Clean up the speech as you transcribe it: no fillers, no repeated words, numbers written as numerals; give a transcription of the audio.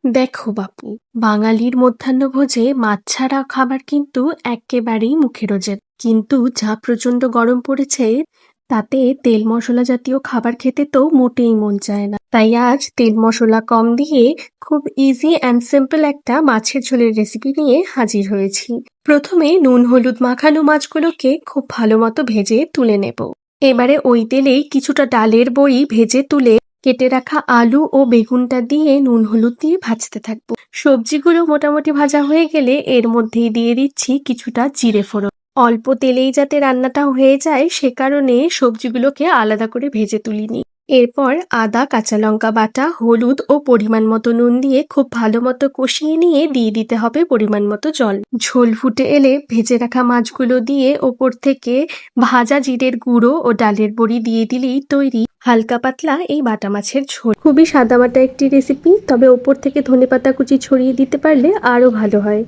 দেখো বাপু, বাঙালির মধ্যাহ্নভোজে মাছ ছাড়া খাবার কিন্তু এক্কেবারেই মুখে রোচে না। কিন্তু যা প্রচন্ড গরম পড়েছে, তাতে তেল মশলা জাতীয় খাবার খেতে তো মোটেই মন চায় না। তাই আজ তেল মশলা কম দিয়ে খুব ইজি অ্যান্ড সিম্পল একটা মাছের ঝোলের রেসিপি নিয়ে হাজির হয়েছি। প্রথমে নুন হলুদ মাখানো মাছগুলোকে খুব ভালো মতো ভেজে তুলে নেব। এবারে ওই তেলেই কিছুটা ডালের বড়ি ভেজে তুলে কেটে রাখা আলু ও বেগুনটা দিয়ে নুন হলুদ দিয়ে ভাজতে থাকবো। সবজিগুলো মোটামুটি ভাজা হয়ে গেলে এর মধ্যেই দিয়ে দিচ্ছি কিছুটা জিরে ফোড়ন। অল্প তেলেই যাতে রান্নাটা হয়ে যায় সে কারণে সবজিগুলোকে আলাদা করে ভেজে তুলিনি। এরপর আদা কাঁচা লঙ্কা বাটা, হলুদ ও পরিমাণ মতো নুন দিয়ে খুব ভালো মতো কষিয়ে নিয়ে দিয়ে দিতে হবে পরিমাণ মতো জল। ঝোল ফুটে এলে ভেজে রাখা মাছগুলো দিয়ে ওপর থেকে ভাজা জিরের গুঁড়ো ও ডালের বড়ি দিয়ে দিলেই তৈরি হালকা পাতলা এই বাটা মাছের ঝোল। খুবই সাদামাটা একটি রেসিপি, তবে ওপর থেকে ধনেপাতা কুচি ছড়িয়ে দিতে পারলে আরো ভালো হয়।